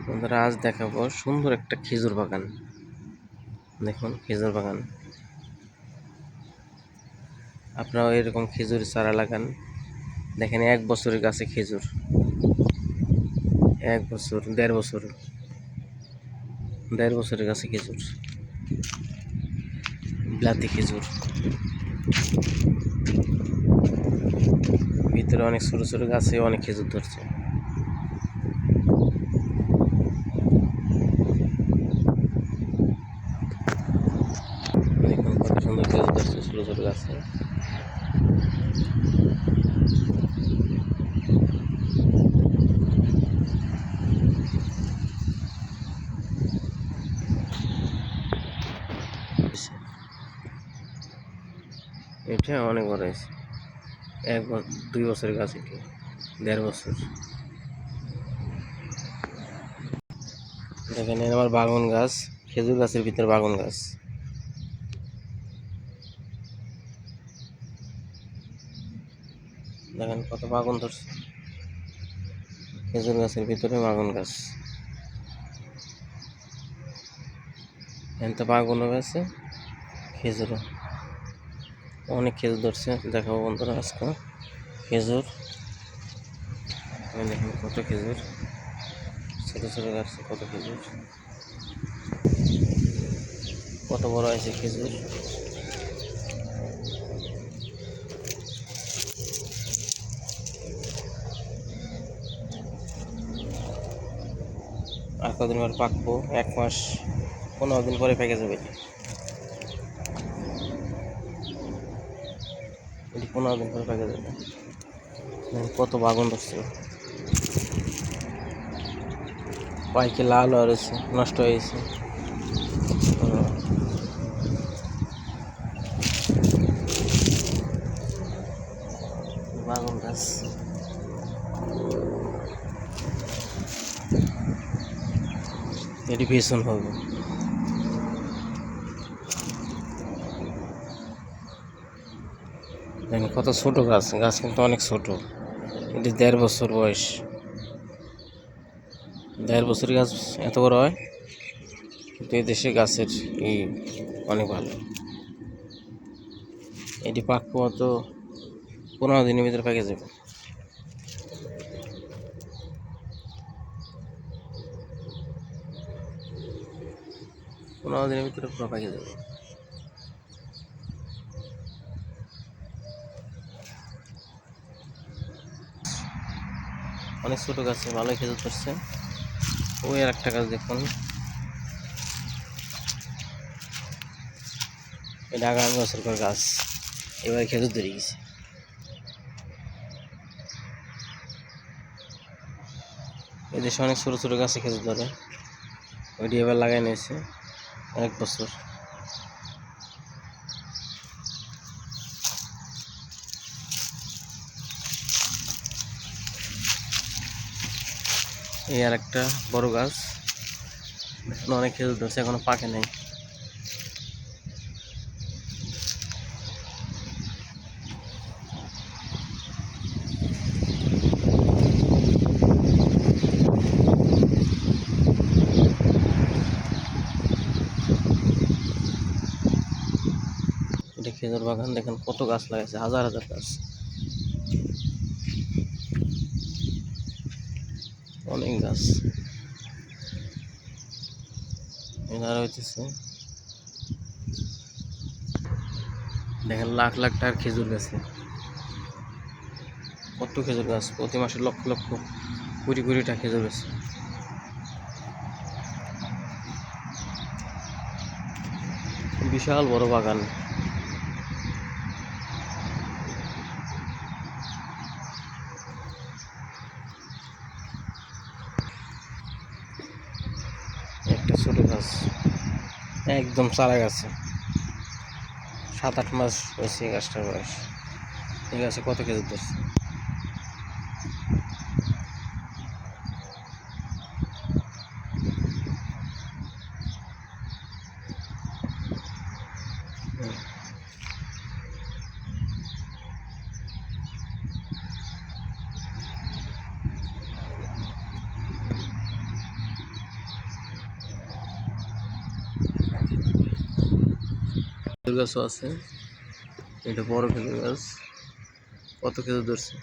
বন্ধুরা আজ দেখাবো সুন্দর একটা খেজুর বাগান। দেখুন খেজুর বাগান, আপনারাও এরকম খেজুর চারা লাগান। দেখেন 1 বছরের গাছে খেজুর, 1 বছর 1.5 বছর, 1.5 বছরের গাছে খেজুর, বিলাতি খেজুর। ভিতরে অনেক ছোট ছোট গাছে অনেক খেজুর ধরছে। দেখুন কত সুন্দর খেজুর ধরছে ছোট ছোট গাছে। এটা অনেক বড় হয়েছে, 2 বছরের গাছ, এটি 1.5 বছর। দেখেন আমার বাগান গাছ, খেজুর গাছের ভিতরে বাগান গাছ। দেখেন কত বাগান ধরছে, খেজুর গাছের ভিতরে বাগান গাছ। এখানে বাগানও আছে, খেজুরও অনেক খেজুর ধরছে। দেখাবো বন্ধুরা আজকে খেজুর। দেখেন কত খেজুর, ছোট ছোট গাছে কত খেজুর, কত বড় হয়েছে খেজুর। আর কদিন পর পাকবো, 1 মাস 15 দিন পরে পেকে যাবে। এটি 15 দিন পরে পেকে যাবে। কত বাগান ধরছে, পাইকে লাল হয়েছে, নষ্ট হয়ে গেছে। বাগান গাছ এটি ভীষণ হবে। দেখেন কত ছোট গাছ, গাছ কিন্তু অনেক ছোট। এটি 1.5 বছর বয়স। 1.5 বছর গাছ এত বড় হয়, কিন্তু এই দেশে গাছের অনেক ভালো। এটি পাকবো তো 15 দিনের ভিতরে পেকে যাবে। 15 দিনের ভিতরে পুরো পেকে যাবে। অনেক ছোট গাছে ভালোই খেজুর ধরছে। ওই আর একটা গাছ দেখুন, এটা আগামী বছরকার গাছ, এবার খেজুর ধরে গেছে। এদেশে অনেক ছোট ছোট গাছে খেজুর ধরে, ওইটি এবার লাগাই নিয়েছে 1 বছর। এই আর একটা বড় গাছ, অনেক খেজুর ধরছে, এখনো পাকে নাই। এটা খেজুর বাগান, দেখেন কত গাছ লাগাইছে, হাজার হাজার গাছ, অনেক গাছ। এনারা হইতেছে দেখেন লাখ লাখ টাকার খেজুর গাছে, কত খেজুর গাছ, প্রতি মাসে লক্ষ লক্ষ কোটি কোটি টাকা খেজুর গাছ। বিশাল বড় বাগান। একটা ছোট গাছ, একদম চারা গাছে 7-8 মাস হয়েছে এই গাছটার বয়স। এই গাছে কত খেজুর ধরছে। খেজুর গাছও আছে, এটা বড় খেজুর গাছ। কত খেজুর ধরছে?